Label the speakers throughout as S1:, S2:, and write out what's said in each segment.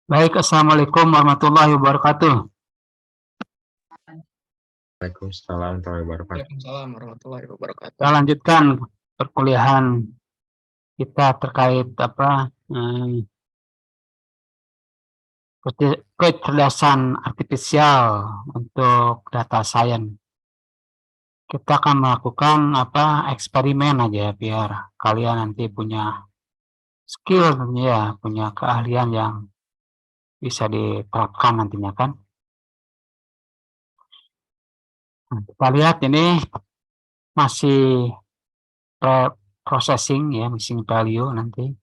S1: Baik, Assalamualaikum warahmatullahi wabarakatuh.
S2: Waalaikumsalam warahmatullahi wabarakatuh.
S3: Waalaikumsalam warahmatullahi wabarakatuh.
S1: Kita lanjutkan perkuliahan kita terkait kecerdasan artifisial untuk data science. Kita akan melakukan eksperimen aja biar kalian nanti punya skill tentunya ya, punya keahlian yang bisa diterapkan nantinya kan. Nah, kita lihat ini masih processing ya, missing value nanti.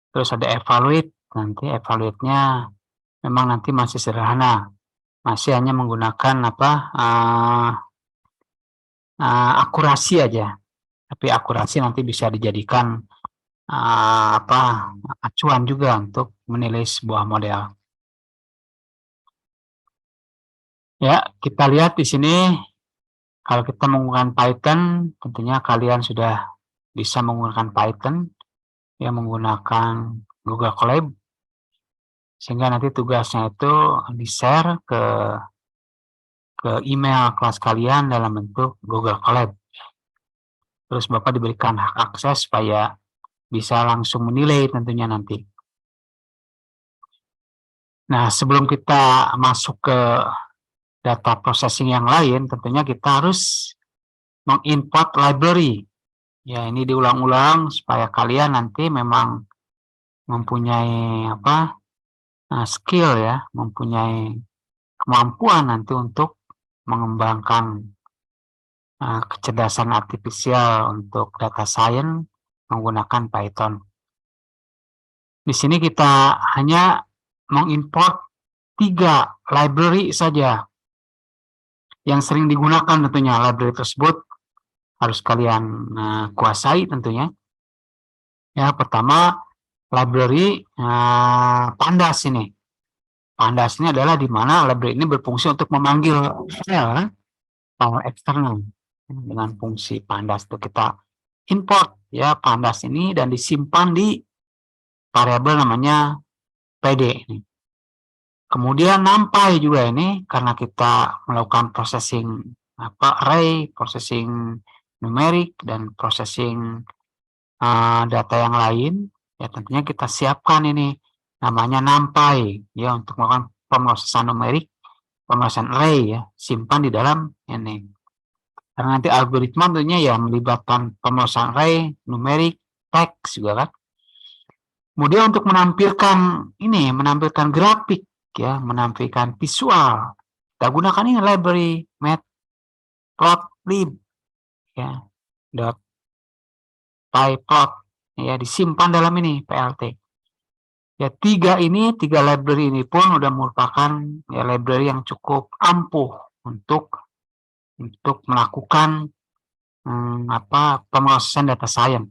S1: Terus ada evaluate, nanti evaluate-nya memang nanti masih sederhana, masih hanya menggunakan akurasi aja, tapi akurasi nanti bisa dijadikan acuan juga untuk menilai sebuah model. Ya, kita lihat di sini kalau kita menggunakan Python, tentunya kalian sudah bisa menggunakan Python yang menggunakan Google Colab, sehingga nanti tugasnya itu di-share ke email kelas kalian dalam bentuk Google Colab. Terus Bapak diberikan hak akses supaya bisa langsung menilai tentunya nanti. Nah, sebelum kita masuk ke data processing yang lain, tentunya kita harus mengimport library. Ya, ini diulang-ulang supaya kalian nanti memang mempunyai skill ya, mempunyai kemampuan nanti untuk mengembangkan kecerdasan artifisial untuk data science menggunakan Python. Di sini kita hanya mengimport 3 library saja yang sering digunakan tentunya. Library tersebut harus kalian kuasai tentunya. Ya, pertama library Pandas ini. Pandas ini adalah di mana library ini berfungsi untuk memanggil file eksternal. Dengan fungsi Pandas itu kita import ya Pandas ini dan disimpan di variabel namanya PD ini. Kemudian NumPy juga ini karena kita melakukan processing array, processing numerik dan processing data yang lain, ya tentunya kita siapkan ini namanya NumPy ya untuk melakukan pemrosesan numerik, pemrosesan array ya, simpan di dalam ini. Karena nanti algoritma tentunya ya melibatkan pemrosesan array, numerik, teks juga kan. Kemudian untuk menampilkan grafik ya, menampilkan visual, kita gunakan ini library matplotlib ya, .pyplot ya, disimpan dalam ini plt. Ya, 3 library ini pun udah merupakan ya library yang cukup ampuh untuk melakukan pemrosesan data science.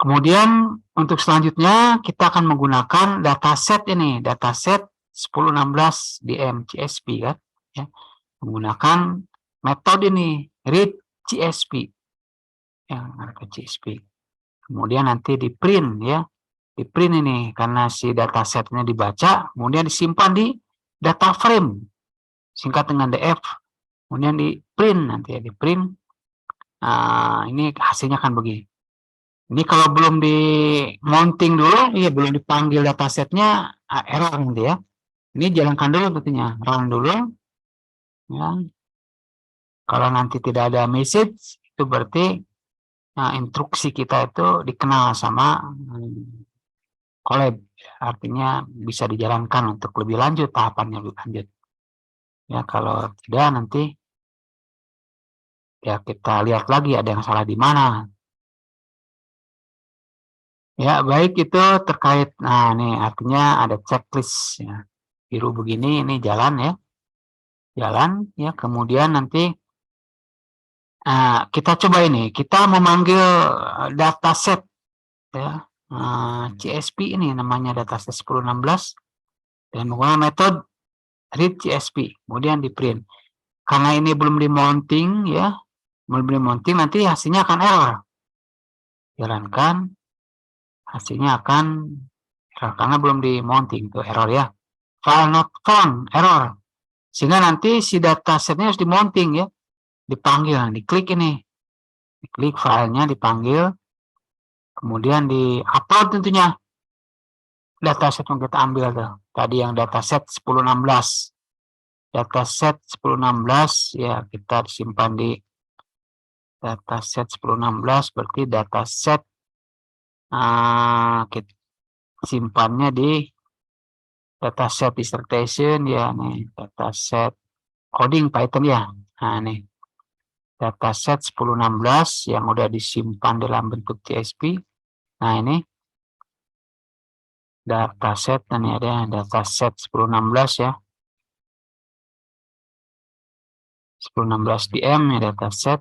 S1: Kemudian untuk selanjutnya kita akan menggunakan dataset ini, dataset 1016 DMCSP kan, ya, menggunakan metode ini read CSP, ya, CSP. Kemudian nanti di print ya, di print ini karena si datasetnya dibaca, kemudian disimpan di data frame, singkat dengan DF, kemudian di print nanti ya, di print. Ini hasilnya kan begini. Ini kalau belum di mounting dulu, ya belum dipanggil datasetnya, error nanti ya. Ini jalankan dulu tentunya, run dulu. Ya. Kalau nanti tidak ada message, itu berarti instruksi kita itu dikenal sama Colab. Artinya bisa dijalankan untuk lebih lanjut, tahapannya lebih lanjut. Ya, kalau tidak nanti ya kita lihat lagi ada yang salah di mana. Ya, baik itu terkait, nah ini artinya ada checklist ya. Biru begini, ini jalan ya. Jalan ya, kemudian nanti kita coba ini, kita memanggil dataset ya. CSP ini namanya dataset 1016 dan menggunakan metode read CSP, kemudian di print. Karena ini belum di mounting ya, belum di mounting nanti hasilnya akan error. Jalankan, hasilnya akan karena belum di mounting tuh error ya. File not found error. Sehingga nanti si datasetnya harus di mounting ya, dipanggil, diklik ini, diklik filenya, dipanggil, kemudian di upload tentunya dataset yang kita ambil tuh. Tadi yang dataset 1016. Dataset 1016 ya kita simpan di dataset 1016, berarti dataset kita simpannya di dataset dissertation ya nih, dataset coding Python ya. Nah nih dataset 1016 yang udah disimpan dalam bentuk CSV. Nah ini dataset, dan ini ada dataset 1016 ya, 1016 DM ya dataset.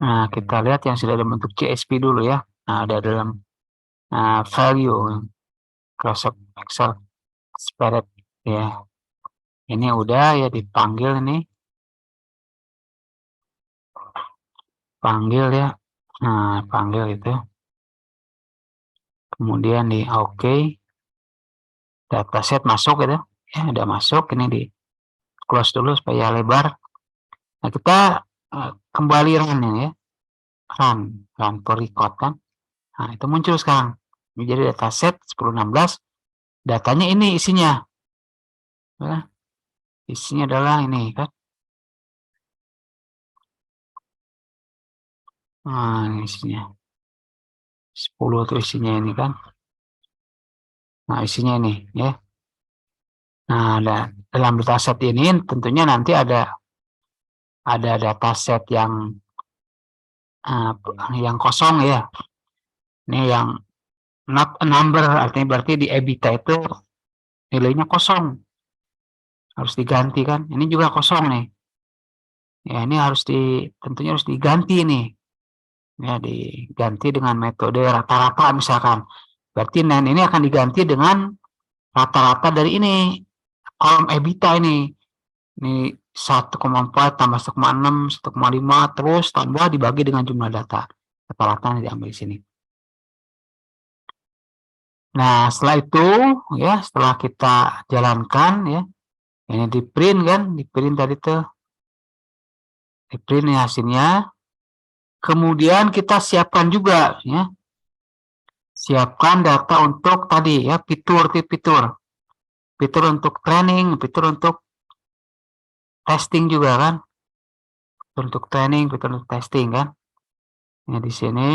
S1: Nah kita lihat yang sudah dalam bentuk CSV dulu ya. Nah ada dalam value Microsoft Excel spreadsheet ya. Ini udah ya dipanggil ini, panggil ya. Nah panggil itu, kemudian di OK, dataset masuk gitu ya, udah masuk. Ini di close dulu supaya lebar. Nah kita kembali run ini ya, run for record kan. Nah itu muncul sekarang. Ini jadi dataset 1016, datanya ini isinya ya. Isinya adalah ini kan. Nah ini isinya 10 tuh isinya ini kan. Nah isinya ini ya. Nah dalam dataset ini tentunya nanti ada dataset yang kosong ya. Ini yang not a number, artinya berarti di EBITDA itu nilainya kosong, harus diganti kan. Ini juga kosong nih ya, ini tentunya harus diganti nih ya, diganti dengan metode rata-rata misalkan. Berarti ini akan diganti dengan rata-rata dari ini kolom EBITDA ini 1,4 tambah 1,6 1,5 terus tambah dibagi dengan jumlah data, rata-rata diambil di sini. Nah setelah itu ya, setelah kita jalankan ya, ini di print kan, di print tadi tuh, di print ya hasilnya. Kemudian kita siapkan juga ya, siapkan data untuk tadi ya, fitur untuk training, fitur untuk testing juga kan, untuk training, fitur untuk testing kan. Ini di sini,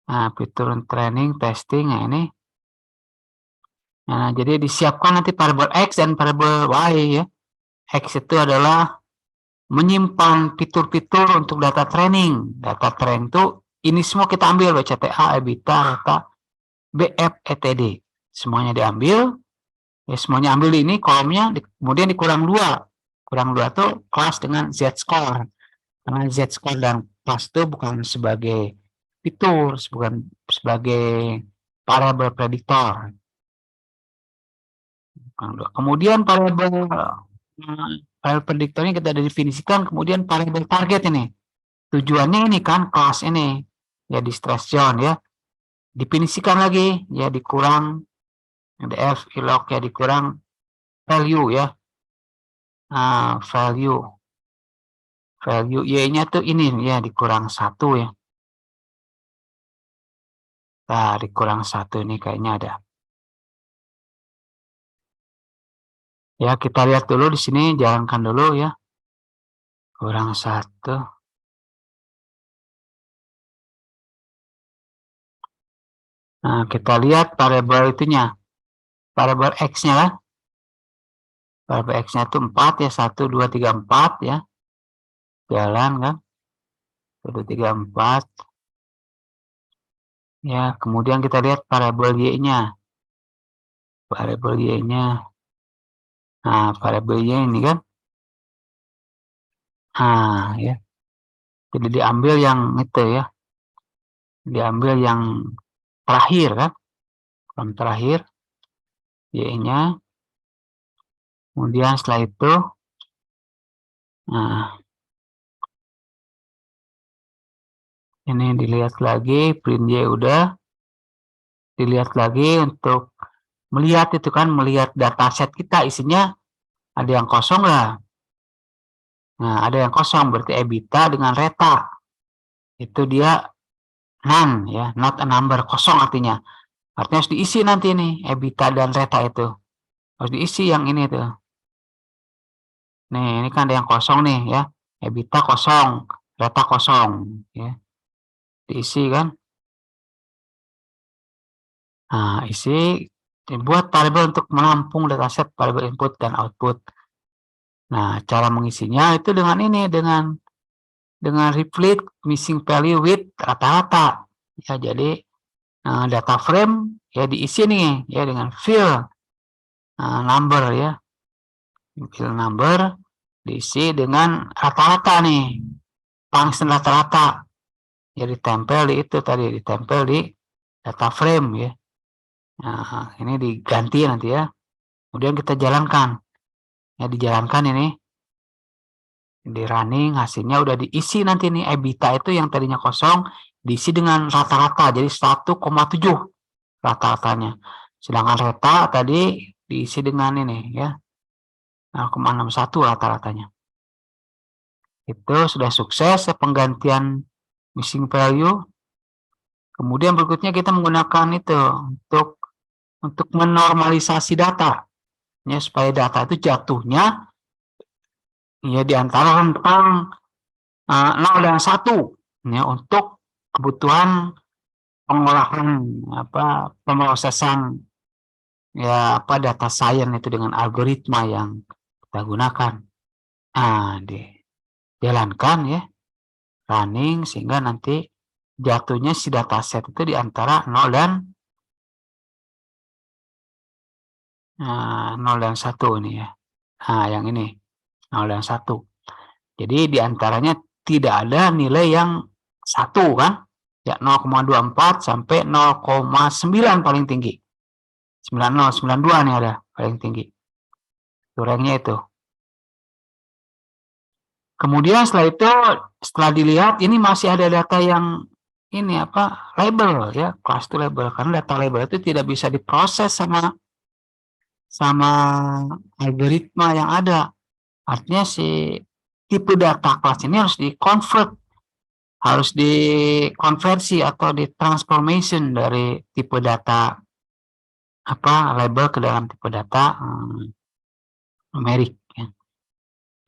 S1: nah fitur untuk training, testing, nah ini. Nah jadi disiapkan nanti variabel X dan variabel Y ya. X itu adalah menyimpan fitur-fitur untuk data training. Data training itu ini semua kita ambil, BCTA, EBITDA, data, BF, ETD. Semuanya diambil, ya semuanya ambil di ini kolomnya, kemudian dikurang 2. Kurang 2 itu kelas dengan Z-score. Karena Z-score dan kelas itu bukan sebagai fitur, bukan sebagai variabel prediktor. Kemudian variabel prediktornya kita definisikan, kemudian variabel target ini. Tujuannya ini kan kelas ini ya, di stress zone ya, definisikan lagi ya, dikurang df ilok ya, dikurang value ya, value y nya tuh ini ya, dikurang 1 ya. Nah dikurang 1 ini kayaknya ada ya, kita lihat dulu di sini, jalankan dulu ya, kurang 1. Nah kita lihat variabel itunya, variabel X-nya lah. Variabel X-nya itu 4 ya, 1, 2, 3, 4 ya. Jalan kan. 1, 2, 3, 4. Ya, kemudian kita lihat variabel Y-nya. Variabel Y-nya. Nah, variabel Y ini kan. Nah, ya. Jadi diambil yang itu ya. Diambil yang terakhir kan. Yang terakhir Y-nya. Kemudian setelah itu, nah, ini dilihat lagi, print Y udah. dilihat lagi untuk melihat itu kan, melihat dataset kita isinya ada yang kosong lah. Nah, ada yang kosong berarti EBITDA dengan reta. Itu dia none ya, not a number, kosong artinya. Artinya harus diisi nanti nih, EBITDA dan reta itu. Harus diisi yang ini tuh. Nih, ini kan ada yang kosong nih ya. EBITDA kosong, reta kosong ya. Diisi kan. Nah, isi buat variabel untuk menampung dataset variabel input dan output. Nah, cara mengisinya itu dengan ini, dengan replace missing value with rata-rata. Ya, jadi data frame ya diisi nih ya dengan fill number ya. Fill number diisi dengan rata-rata nih. Function rata-rata. Ya ditempel di itu tadi, ditempel di data frame ya. Nah, ini diganti nanti ya. Kemudian kita jalankan. Ya, dijalankan ini. Di running, hasilnya udah diisi nanti nih. EBITDA itu yang tadinya kosong, diisi dengan rata-rata. Jadi 1,7 rata-ratanya. Sedangkan reta tadi diisi dengan ini ya. 0,61 rata-ratanya. Itu sudah sukses penggantian missing value. Kemudian berikutnya kita menggunakan itu untuk menormalisasi data. Ya, supaya data itu jatuhnya ya di antara rentang 0 dan 1 ya, untuk kebutuhan pengolahan pemrosesan ya data science itu dengan algoritma yang kita gunakan. Nah, dijalankan ya, running sehingga nanti jatuhnya si dataset itu di antara 0 dan 1 ini ya. Nah, yang ini 0 dan 1. Jadi diantaranya tidak ada nilai yang 1 kan? Ya 0,24 sampai 0,9 paling tinggi. 90, 92 nih ada paling tinggi. Itu ranknya itu. Kemudian setelah itu, setelah dilihat ini masih ada data yang ini label ya, class to label, karena data label itu tidak bisa diproses sama algoritma yang ada. Artinya si tipe data kelas ini harus dikonversi atau ditransformation dari tipe data label ke dalam tipe data numerik ya.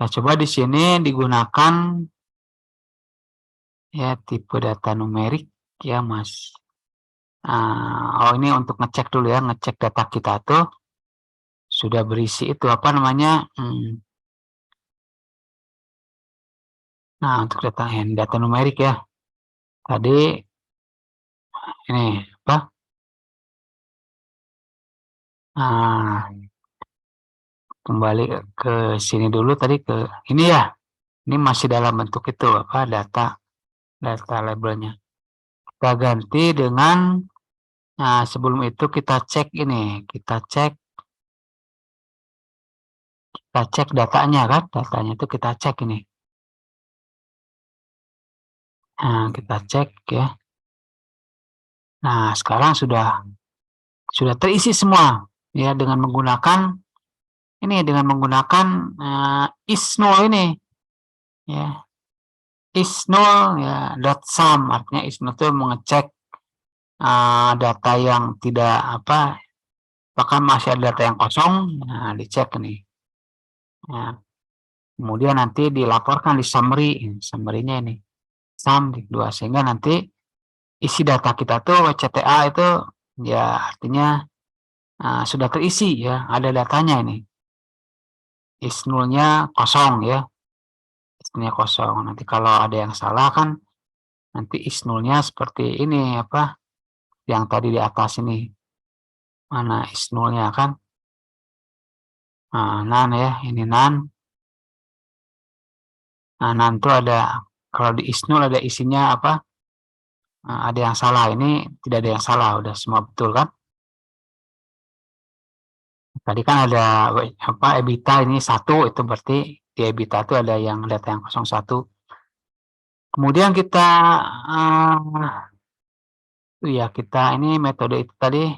S1: Nah, coba di sini digunakan ya tipe data numerik ya Mas. Ini untuk ngecek dulu ya, ngecek data kita tuh sudah berisi itu nah untuk data numerik ya tadi ini kembali ke sini dulu tadi ke ini ya, ini masih dalam bentuk itu data labelnya. Kita ganti dengan sebelum itu kita cek ini, kita cek datanya kan, datanya itu kita cek ini. Nah, kita cek ya. Nah, sekarang sudah terisi semua ya dengan menggunakan is0 ini ya. Is0 ya .sum, artinya is0 itu mengecek data yang tidak bahkan masih ada data yang kosong. Nah, dicek nih ya. Kemudian nanti dilaporkan di summary-nya ini sum 2, sehingga nanti isi data kita tuh CTA itu ya artinya sudah terisi ya, ada datanya ini. Is0-nya kosong ya. Is0-nya kosong. Nanti kalau ada yang salah kan nanti is0-nya seperti ini yang tadi di atas ini. Mana is0-nya kan? Nah, none ya, ini none. Nah, none itu ada, kalau di is0 ada isinya ada yang salah, ini tidak ada yang salah, udah semua betul kan? Tadi kan ada EBITDA ini 1, itu berarti di EBITDA itu ada yang data yang 01. Kemudian kita Itu ya, kita ini metode itu tadi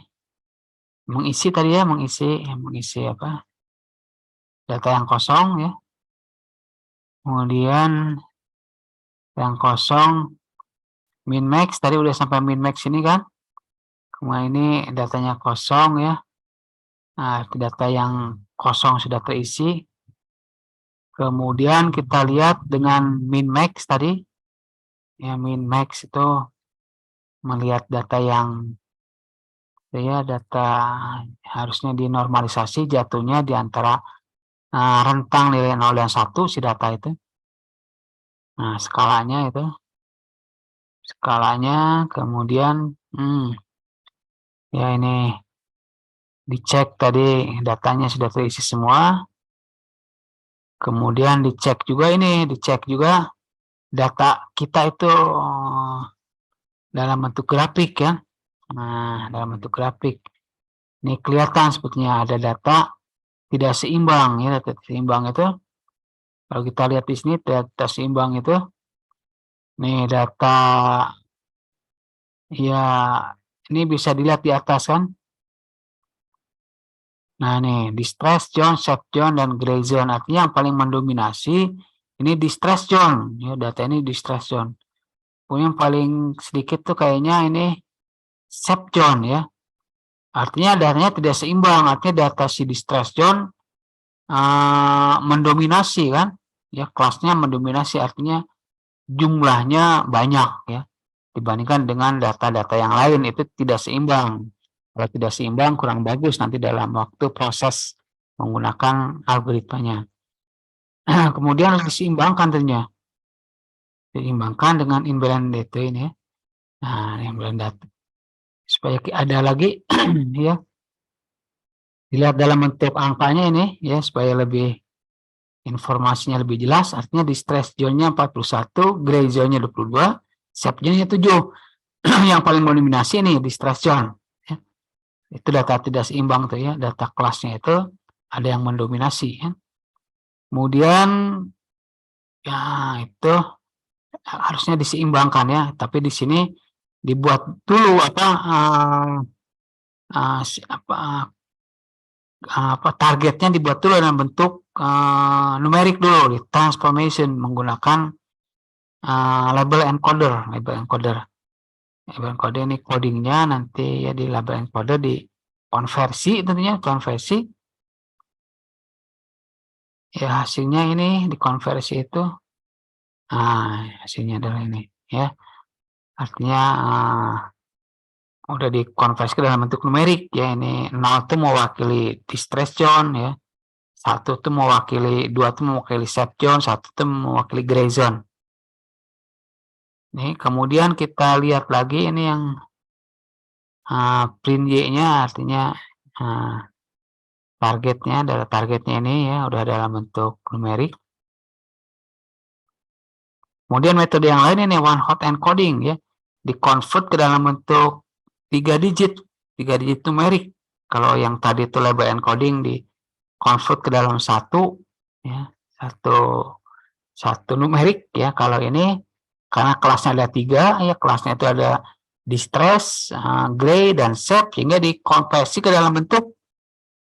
S1: mengisi tadi ya, mengisi apa? Data yang kosong ya. Kemudian yang kosong min max tadi udah sampai min max ini kan. Kemudian ini datanya kosong ya. Nah, data yang kosong sudah terisi. Kemudian kita lihat dengan min max tadi. Ya, min max itu melihat data yang ya data harusnya dinormalisasi jatuhnya di antara rentang nilai 0 dan 1 si data itu. Nah, skalanya itu. Skalanya kemudian ya ini dicek tadi datanya sudah terisi semua. Kemudian dicek juga data kita itu dalam bentuk grafik ya. Nah, dalam bentuk grafik. Ini kelihatan sebetulnya ada data tidak seimbang ya, data seimbang itu. Kalau kita lihat di sini data seimbang itu nih data ya ini bisa dilihat di atas kan. Nah, nih distress zone, safe zone dan gray zone. Artinya yang paling mendominasi ini distress zone ya, data ini distress zone. Yang paling sedikit tuh kayaknya ini safe zone ya. Artinya datanya tidak seimbang, artinya data si distress zone mendominasi kan, ya kelasnya mendominasi artinya jumlahnya banyak ya dibandingkan dengan data-data yang lain itu tidak seimbang. Kalau tidak seimbang kurang bagus nanti dalam waktu proses menggunakan algoritmanya. Kemudian harus diseimbangkan tentunya, diseimbangkan dengan imbalance data ini ya. Nah, imbalance data supaya ada lagi ya dilihat dalam bentuk angkanya ini ya supaya lebih informasinya lebih jelas. Artinya di stress zone-nya 41, gray zone-nya 22, safe zone-nya 7. Yang paling mendominasi ini di stress zone ya. Itu data tidak seimbang tuh ya, data kelasnya itu ada yang mendominasi ya. Kemudian ya itu harusnya diseimbangkan ya, tapi di sini dibuat dulu targetnya dibuat dulu dalam bentuk numerik dulu di transformation menggunakan label encoder. Label encoder ini codingnya nanti ya di label encoder di konversi tentunya konversi. Ya hasilnya ini dikonversi itu. Hasilnya adalah ini ya. Artinya udah dikonversi ke dalam bentuk numerik ya. Ini 0 itu mewakili distress zone ya. 1 itu mewakili, 2 itu mewakili safe zone, 1 itu mewakili gray zone. Nih, kemudian kita lihat lagi ini yang print Y-nya artinya targetnya adalah targetnya ini ya udah dalam bentuk numerik. Kemudian metode yang lain ini one hot encoding ya, dikonvert ke dalam bentuk 3 digit numerik. Kalau yang tadi itu label encoding di convert ke dalam satu ya, satu numerik ya. Kalau ini karena kelasnya ada 3 ya, kelasnya itu ada distress, gray dan safe sehingga dikonversi ke dalam bentuk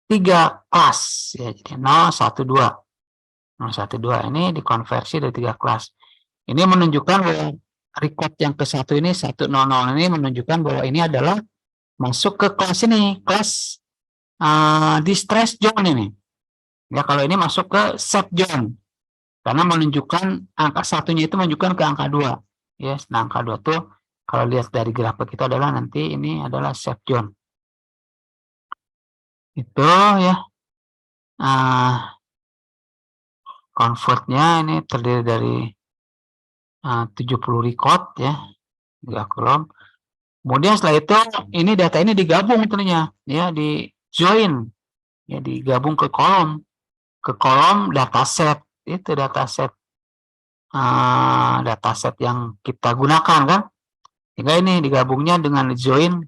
S1: 3 kelas ya, jadi 0, 1, 2. 0, 1, 2 ini dikonversi dari 3 kelas. Ini menunjukkan bahwa record yang ke-1 ini 100 ini menunjukkan bahwa ini adalah masuk ke kelas ini, kelas distress zone ini. Ya, kalau ini masuk ke safe zone. Karena menunjukkan angka 1-nya itu menunjukkan ke angka 2. Ya, nah angka 2 tuh kalau lihat dari grafik itu adalah nanti ini adalah safe zone. Itu ya. Convertnya ini terdiri dari 70 record ya, 3 kolom. Kemudian setelah itu ini data ini digabung tentunya ya, di join ya, digabung ke kolom dataset. Itu dataset yang kita gunakan kan, sehingga ini digabungnya dengan join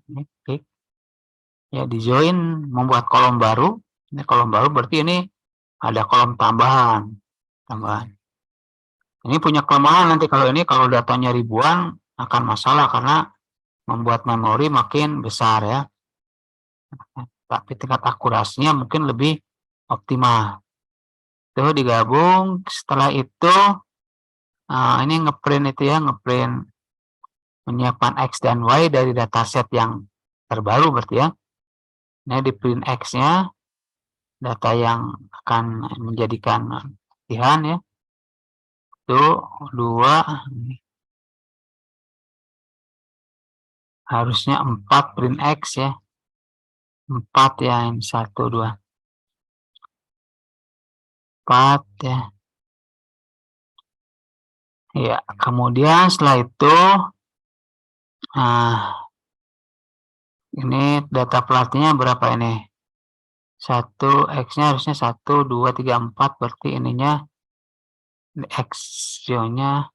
S1: ya, di join membuat kolom baru. Ini kolom baru berarti ini ada kolom tambahan. Ini punya kelemahan nanti kalau datanya ribuan akan masalah karena membuat memori makin besar ya. Tapi tingkat akurasinya mungkin lebih optimal. Itu digabung, setelah itu ini ngeprint itu ya, ngeprint menyiapkan X dan Y dari dataset yang terbaru berarti ya. Ini di print X-nya, data yang akan menjadikan latihan ya. Itu 2, harusnya 4 print X ya. 4 ya, ini 1, 2. 4 ya. Ya, kemudian setelah itu ini data pelatihnya berapa ini? 1 X-nya harusnya 1, 2, 3, 4, berarti ininya X-nya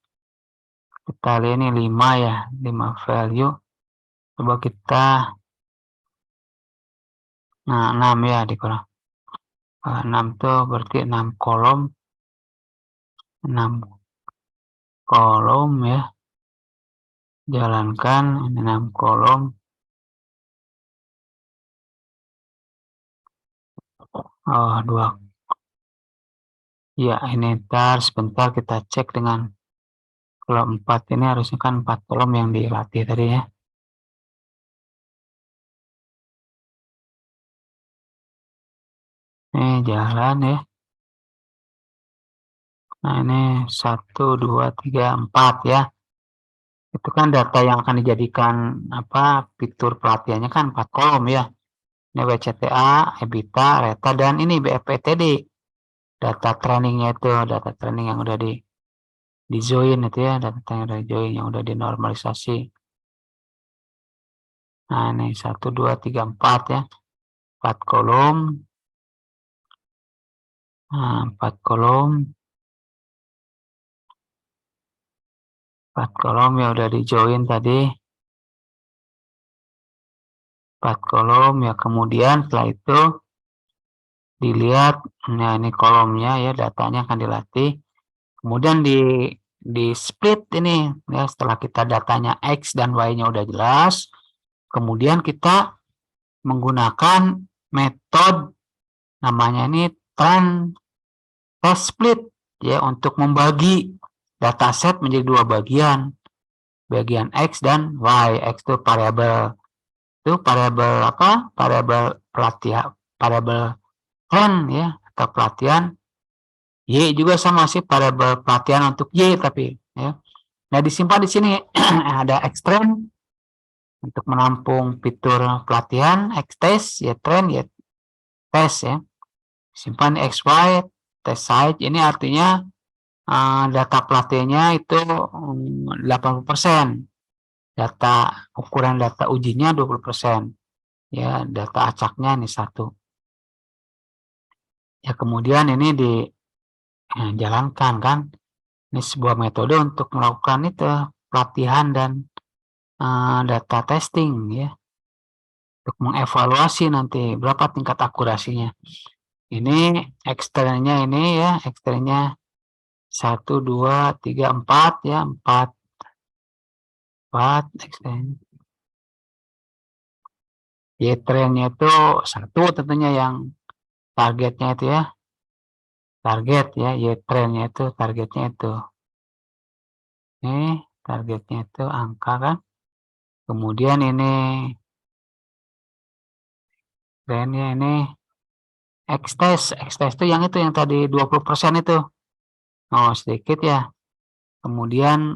S1: kita lihat ini 5 ya, 5 value. Coba kita 6 ya dikurang. 6 tuh berarti 6 kolom. 6 kolom ya. Jalankan ini 6 kolom. Oh, 2. Ya, ini ntar sebentar kita cek dengan kalau 4 ini harusnya kan 4 kolom yang dilatih tadi ya. Ini jalan ya. Nah, ini 1, 2, 3, 4 ya. Itu kan data yang akan dijadikan fitur pelatihannya kan 4 kolom ya. Ini WCTA, EBITDA, RETA, dan ini BFPTD. Data trainingnya itu, data training yang udah di join itu ya, data yang udah join, yang udah dinormalisasi. Nah, ini 1, 2, 3, 4 ya. 4 kolom. Nah, 4 kolom. 4 kolom ya udah di join tadi. 4 kolom ya, kemudian setelah itu dilihat, nah ini kolomnya ya, datanya akan dilatih. Kemudian di split ini ya, setelah kita datanya X dan Y-nya udah jelas, kemudian kita menggunakan metode namanya ini test split ya, untuk membagi dataset menjadi 2 bagian. Bagian X dan Y. X itu variabel variabel pelatihan, variabel trend ya, atau pelatihan. Y juga sama sih, variabel pelatihan untuk Y tapi ya. Nah, disimpan di sini ada Xtrend untuk menampung fitur pelatihan, Xtest, Y-Trend, Y-Test ya. Simpan XY, test site, ini artinya data pelatihannya itu 80%. Ukuran data ujinya 20%. Ya, data acaknya ini 1. Ya, kemudian ini dijalankan kan. Ini sebuah metode untuk melakukan itu pelatihan dan data testing ya. Untuk mengevaluasi nanti berapa tingkat akurasinya. Ini eksternnya ini ya, eksternnya 1, 2, 3, 4 ya, 4 eksternnya. Y-trendnya itu 1 tentunya yang targetnya itu ya. Target ya, Y-trendnya itu targetnya itu. Ini targetnya itu angka kan. Kemudian ini trendnya ini X-test itu yang tadi 20% itu. Oh, sedikit ya. Kemudian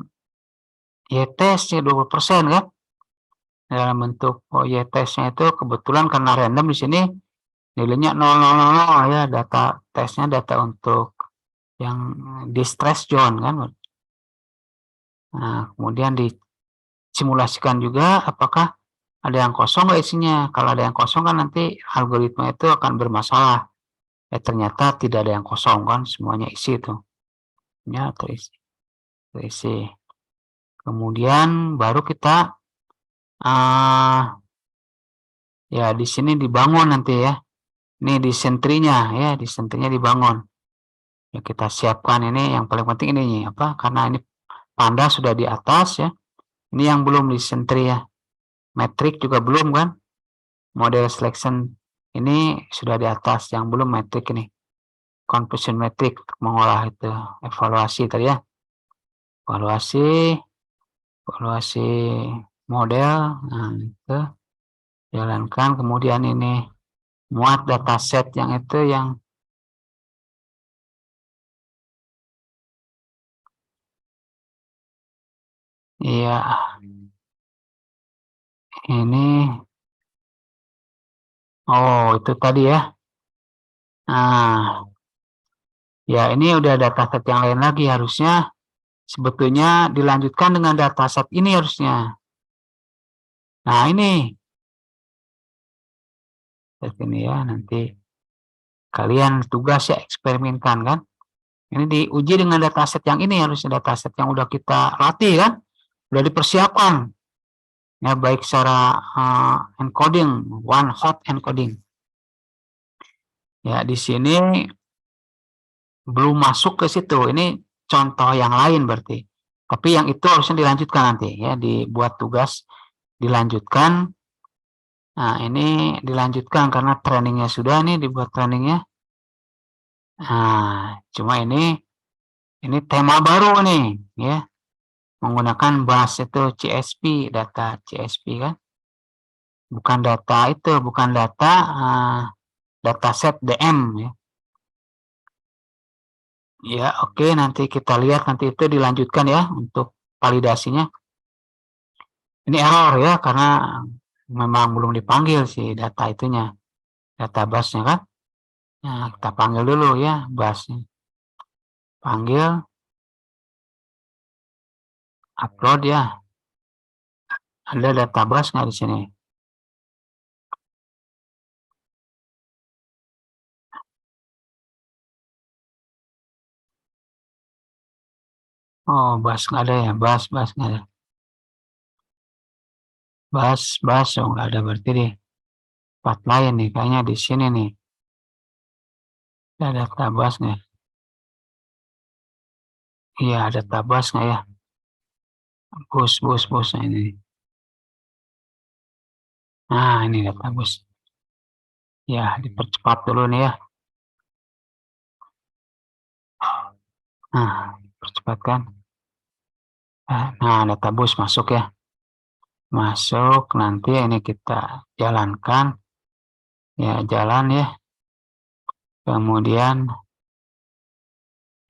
S1: Y-test ya 20% kan. Dalam bentuk Y-testnya itu kebetulan karena random di sini nilainya 0,000 ya, data tesnya data untuk yang distress zone kan. Nah, kemudian disimulasikan juga apakah ada yang kosong nggak isinya. Kalau ada yang kosong kan nanti algoritma itu akan bermasalah. Ternyata tidak ada yang kosong kan, semuanya isi itu. Ya, terisi. Kemudian baru kita ya di sini dibangun nanti ya. Ini di sentrinya ya, di sentrinya dibangun. Ya, kita siapkan ini yang paling penting ini karena ini panda sudah di atas ya. Ini yang belum di sentri ya. Metrik juga belum kan? Model selection ini sudah di atas, yang belum metrik ini. Confusion metrik untuk mengolah itu, evaluasi tadi ya. Evaluasi model, nah itu jalankan. Kemudian ini muat dataset yang itu yang iya ini, oh itu tadi ya. Nah, ya ini udah dataset yang lain lagi, harusnya sebetulnya dilanjutkan dengan dataset ini harusnya. Nah ini ya, nanti kalian tugas ya eksperimenkan kan. Ini diuji dengan dataset yang ini, harusnya dataset yang udah kita latih kan, udah dipersiapkan. Ya baik secara encoding, one hot encoding. Ya di sini belum masuk ke situ. Ini contoh yang lain berarti. Tapi yang itu harusnya dilanjutkan nanti ya, dibuat tugas dilanjutkan. Nah, ini dilanjutkan karena trainingnya sudah nih, dibuat trainingnya. Nah, cuma ini tema baru nih ya. Menggunakan bus itu CSP, data CSP kan. Bukan data itu, bukan data dataset DM ya. Ya, oke, nanti kita lihat nanti itu dilanjutkan ya untuk validasinya. Ini error ya karena memang belum dipanggil sih data itunya, data busnya kan. Nah, kita panggil dulu ya busnya. Panggil, upload ya. Ada data bus nggak di sini? Oh, bus nggak ada ya, bus nggak ada. Bus, oh nggak ada berarti di tempat lain nih, kayaknya di sini nih. Ada data bus nggak? Iya, ada data bus nggak ya? Bus, nah ini. Nah, ini data bus. Ya, dipercepat dulu nih ya. Nah, percepatkan. Nah, data bus masuk ya. Masuk, nanti ini kita jalankan. Ya, jalan ya. Kemudian,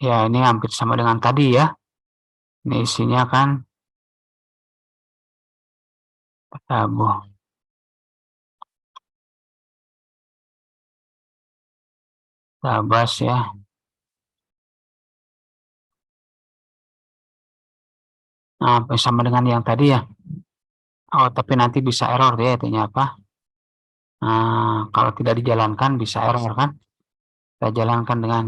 S1: ya ini hampir sama dengan tadi ya. Ini isinya kan tabuh. Tabas ya. Nah, sama dengan yang tadi ya. Oh, tapi nanti bisa error ya, artinya apa? Nah, kalau tidak dijalankan bisa error kan? Kita jalankan dengan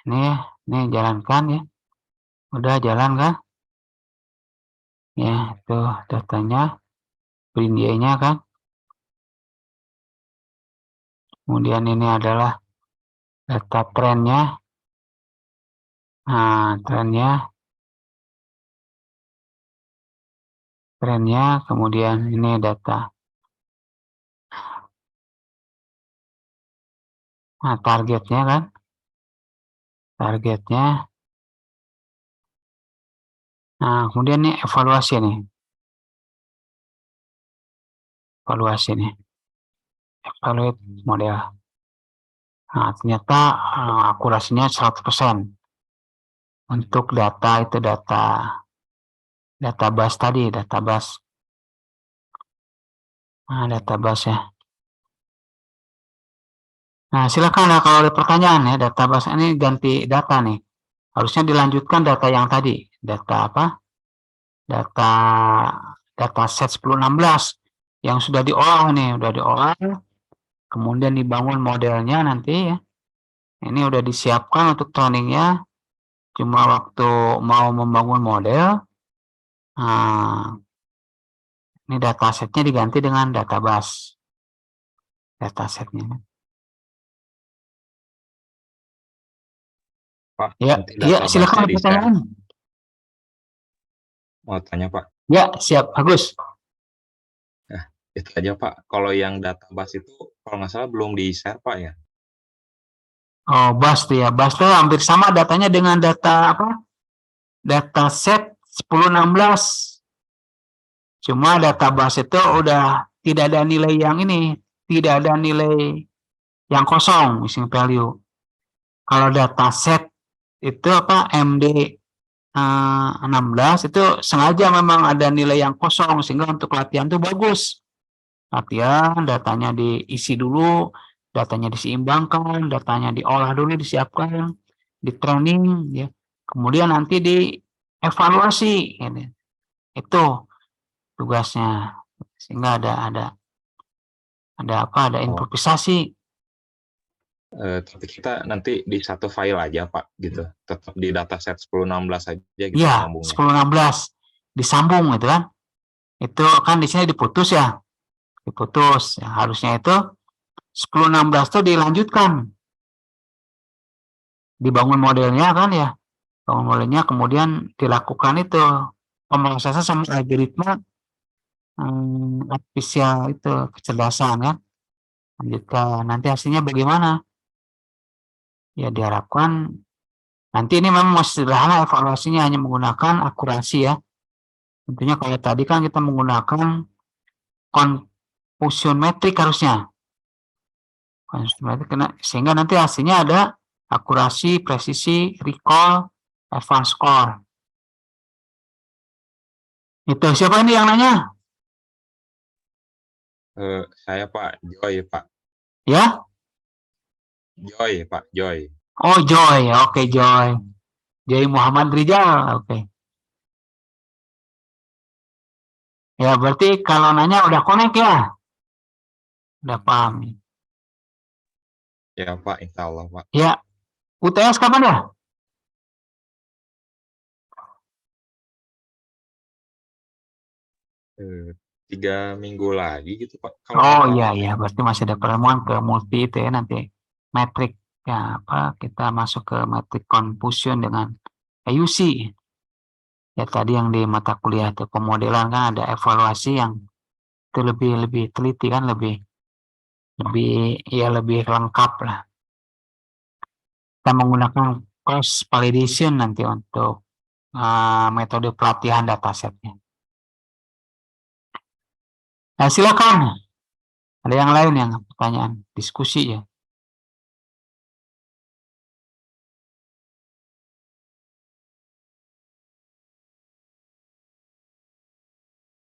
S1: ini ya. Ini jalankan ya. Udah jalan kan? Ya, itu datanya. Print Y-nya kan. Kemudian ini adalah data trennya. Nah, trennya, kemudian ini data. Nah, targetnya kan. Targetnya. Nah, kemudian ini evaluasi nih. Evaluasi nih. Evaluate model. Nah, ternyata akurasinya 100%. Untuk data itu data bus tadi, data bus. Nah, data bus ya. Nah, silakan lah kalau ada pertanyaan ya, data bus ini ganti data nih. Harusnya dilanjutkan data yang tadi. Data apa? Data set 1016 yang sudah diolah nih, udah diolah. Kemudian dibangun modelnya nanti ya. Ini udah disiapkan untuk trainingnya. Cuma waktu mau membangun model, nah, ini datasetnya diganti dengan database. Datasetnya.
S2: Pak,
S1: Ya,
S2: nanti
S1: iya,
S2: database-nya
S1: silakan ada
S2: di share.
S1: pertanyaan.
S2: Mau tanya Pak,
S1: Ya, siap, bagus.
S2: Itu aja Pak. Kalau yang database itu kalau nggak salah belum di-share Pak ya?
S1: Oh, BAS tuh ya. BAS tuh hampir sama datanya dengan data apa? Data set 1016. Cuma database itu udah tidak ada nilai yang ini, tidak ada nilai yang kosong, missing value. Kalau data set itu apa MD 16 itu sengaja memang ada nilai yang kosong sehingga untuk latihan tuh bagus. Latihan, datanya diisi dulu, datanya diseimbangkan, datanya diolah dulu, disiapkan, di training, ya. Kemudian nanti dievaluasi, gitu. Itu tugasnya. Sehingga ada
S2: Oh,
S1: improvisasi.
S2: tapi kita nanti di satu file aja Pak gitu. Tetap di dataset 1016 aja gitu
S1: Ya,
S2: nyambungnya.
S1: 10-16 disambung gitu kan. Itu kan di sini diputus ya. Diputus. Ya, harusnya itu 10-16 itu dilanjutkan. Dibangun modelnya kan ya. Bangun modelnya kemudian dilakukan itu pemrosesan sama algoritma artificial itu kecerdasan kan. Lanjutkan. Nanti hasilnya bagaimana? Ya diharapkan nanti ini memang masih sederhana evaluasinya hanya menggunakan akurasi ya. Tentunya kalau tadi kan kita menggunakan confusion metric harusnya. Confusion metric sehingga nanti hasilnya ada akurasi, presisi, recall, advance score. Itu siapa ini yang nanya?
S2: Saya Pak Joy Pak.
S1: Ya?
S2: Joy Pak Joy.
S1: Oh Joy, oke Joy. Joy Muhammad Rizal, oke. Ya berarti kalau nanya udah connect ya? Udah paham.
S2: Ya Pak, insya Allah Pak.
S1: Ya, UTS kapan ya?
S2: 3 minggu lagi gitu Pak. Kalau
S1: Oh
S2: nggak salah.
S1: iya, berarti masih ada pertemuan ke multi itu ya nanti. Metrik, ya apa, kita masuk ke metrik confusion dengan AUC. Ya tadi yang di mata kuliah itu pemodelan kan ada evaluasi yang itu lebih teliti kan, lebih lebih lengkap lah. Kita menggunakan cross validation nanti untuk metode pelatihan datasetnya. Nah, silakan. Ada yang lain yang pertanyaan, diskusi ya.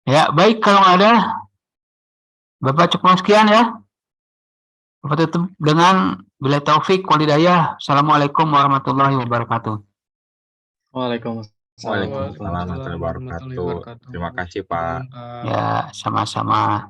S1: Ya, baik kalau nggak ada, Bapak cukup sekian ya. Bapak tutup dengan bila taufik walhidayah. Assalamualaikum warahmatullahi wabarakatuh.
S3: Waalaikumsalam
S2: Waalaikumsalam
S3: warahmatullahi
S2: warahmatullahi wabarakatuh.
S3: wabarakatuh.
S2: Terima kasih Pak.
S1: Ya, sama-sama.